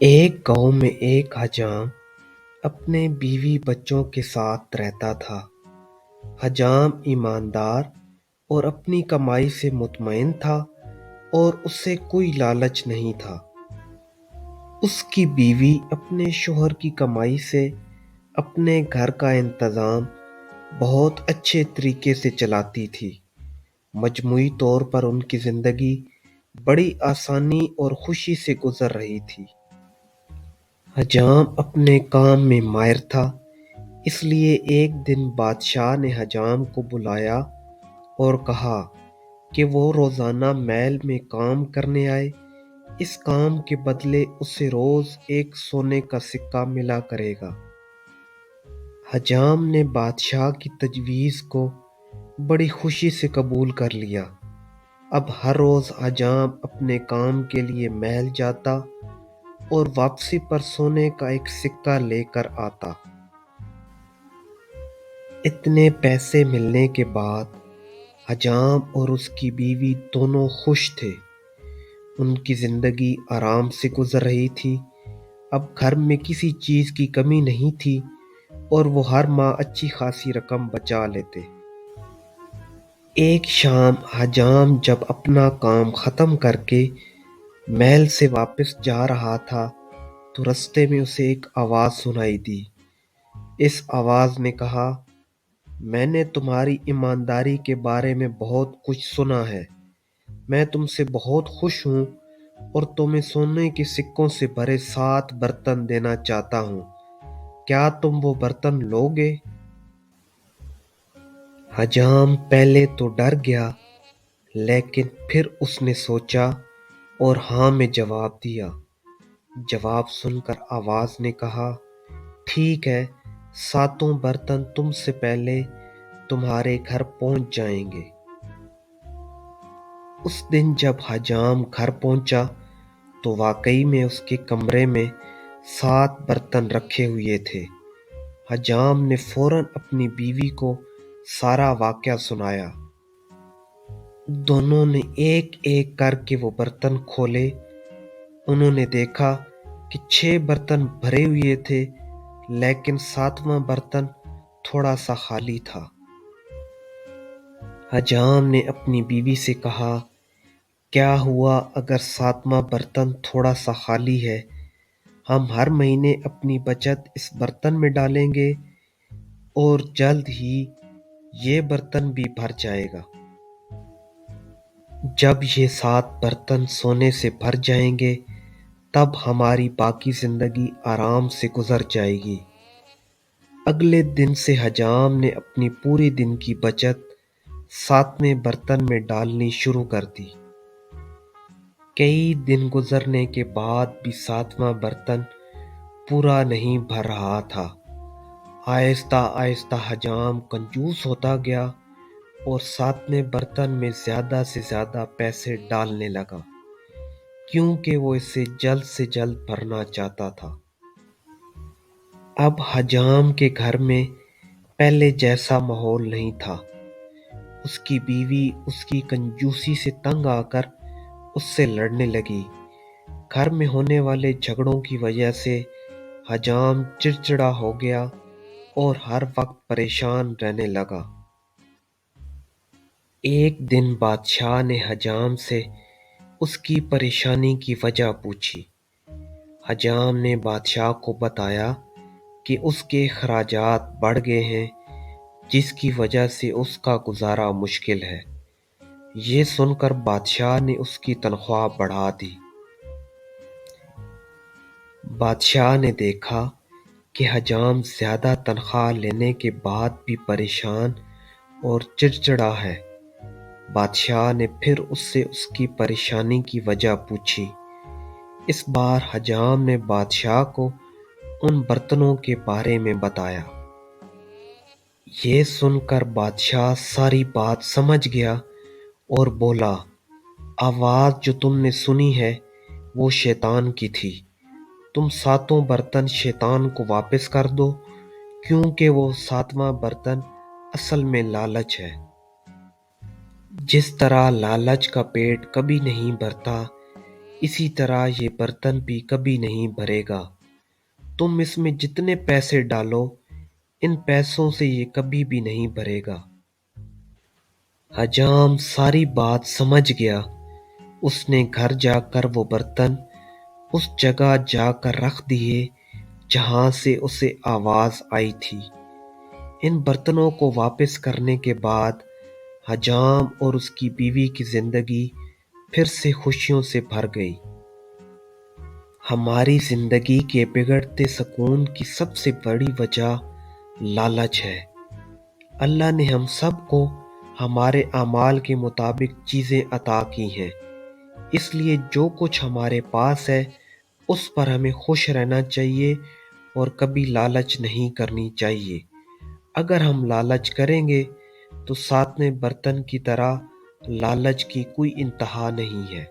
ایک گاؤں میں ایک حجام اپنے بیوی بچوں کے ساتھ رہتا تھا۔ حجام ایماندار اور اپنی کمائی سے مطمئن تھا اور اسے کوئی لالچ نہیں تھا۔ اس کی بیوی اپنے شوہر کی کمائی سے اپنے گھر کا انتظام بہت اچھے طریقے سے چلاتی تھی۔ مجموعی طور پر ان کی زندگی بڑی آسانی اور خوشی سے گزر رہی تھی۔ حجام اپنے کام میں ماہر تھا، اس لیے ایک دن بادشاہ نے حجام کو بلایا اور کہا کہ وہ روزانہ محل میں کام کرنے آئے۔ اس کام کے بدلے اسے روز ایک سونے کا سکہ ملا کرے گا۔ حجام نے بادشاہ کی تجویز کو بڑی خوشی سے قبول کر لیا۔ اب ہر روز حجام اپنے کام کے لیے محل جاتا اور واپسی پر سونے کا ایک سکہ لے کر آتا۔ اتنے پیسے ملنے کے بعد حجام اور اس کی بیوی دونوں خوش تھے۔ ان کی زندگی آرام سے گزر رہی تھی۔ اب گھر میں کسی چیز کی کمی نہیں تھی اور وہ ہر ماہ اچھی خاصی رقم بچا لیتے۔ ایک شام حجام جب اپنا کام ختم کر کے محل سے واپس جا رہا تھا تو رستے میں اسے ایک آواز سنائی دی۔ اس آواز نے کہا، میں نے تمہاری ایمانداری کے بارے میں بہت کچھ سنا ہے۔ میں تم سے بہت خوش ہوں اور تمہیں سونے کے سکوں سے بھرے 7 برتن دینا چاہتا ہوں۔ کیا تم وہ برتن لوگے؟ حجام پہلے تو ڈر گیا، لیکن پھر اس نے سوچا اور ہاں میں جواب دیا۔ جواب سن کر آواز نے کہا، ٹھیک ہے، 7 برتن تم سے پہلے تمہارے گھر پہنچ جائیں گے۔ اس دن جب حجام گھر پہنچا تو واقعی میں اس کے کمرے میں 7 برتن رکھے ہوئے تھے۔ حجام نے فوراً اپنی بیوی کو سارا واقعہ سنایا۔ دونوں نے ایک ایک کر کے وہ برتن کھولے۔ انہوں نے دیکھا کہ 6 برتن بھرے ہوئے تھے، لیکن 7واں برتن تھوڑا سا خالی تھا۔ حجام نے اپنی بیوی سے کہا، کیا ہوا اگر 7واں برتن تھوڑا سا خالی ہے؟ ہم ہر مہینے اپنی بچت اس برتن میں ڈالیں گے اور جلد ہی یہ برتن بھی بھر جائے گا۔ جب یہ 7 برتن سونے سے بھر جائیں گے تب ہماری باقی زندگی آرام سے گزر جائے گی۔ اگلے دن سے حجام نے اپنی پوری دن کی بچت 7ویں برتن میں ڈالنی شروع کر دی۔ کئی دن گزرنے کے بعد بھی 7واں برتن پورا نہیں بھر رہا تھا۔ آہستہ آہستہ حجام کنجوس ہوتا گیا اور 7ویں برتن میں زیادہ سے زیادہ پیسے ڈالنے لگا، کیونکہ وہ اسے جلد سے جلد بھرنا چاہتا تھا۔ اب حجام کے گھر میں پہلے جیسا ماحول نہیں تھا۔ اس کی بیوی اس کی کنجوسی سے تنگ آ کر اس سے لڑنے لگی۔ گھر میں ہونے والے جھگڑوں کی وجہ سے حجام چڑچڑا ہو گیا اور ہر وقت پریشان رہنے لگا۔ ایک دن بادشاہ نے حجام سے اس کی پریشانی کی وجہ پوچھی۔ حجام نے بادشاہ کو بتایا کہ اس کے اخراجات بڑھ گئے ہیں، جس کی وجہ سے اس کا گزارا مشکل ہے۔ یہ سن کر بادشاہ نے اس کی تنخواہ بڑھا دی۔ بادشاہ نے دیکھا کہ حجام زیادہ تنخواہ لینے کے بعد بھی پریشان اور چڑچڑا ہے۔ بادشاہ نے پھر اس سے اس کی پریشانی کی وجہ پوچھی۔ اس بار حجام نے بادشاہ کو ان برتنوں کے بارے میں بتایا۔ یہ سن کر بادشاہ ساری بات سمجھ گیا اور بولا، آواز جو تم نے سنی ہے وہ شیطان کی تھی۔ تم 7 برتن شیطان کو واپس کر دو، کیونکہ وہ 7واں برتن اصل میں لالچ ہے۔ جس طرح لالچ کا پیٹ کبھی نہیں بھرتا، اسی طرح یہ برتن بھی کبھی نہیں بھرے گا۔ تم اس میں جتنے پیسے ڈالو، ان پیسوں سے یہ کبھی بھی نہیں بھرے گا۔ حجام ساری بات سمجھ گیا۔ اس نے گھر جا کر وہ برتن اس جگہ جا کر رکھ دیے جہاں سے اسے آواز آئی تھی۔ ان برتنوں کو واپس کرنے کے بعد حجام اور اس کی بیوی کی زندگی پھر سے خوشیوں سے بھر گئی۔ ہماری زندگی کے بگڑتے سکون کی سب سے بڑی وجہ لالچ ہے۔ اللہ نے ہم سب کو ہمارے اعمال کے مطابق چیزیں عطا کی ہیں، اس لیے جو کچھ ہمارے پاس ہے اس پر ہمیں خوش رہنا چاہیے اور کبھی لالچ نہیں کرنی چاہیے۔ اگر ہم لالچ کریں گے تو ساتویں برتن کی طرح لالچ کی کوئی انتہا نہیں ہے۔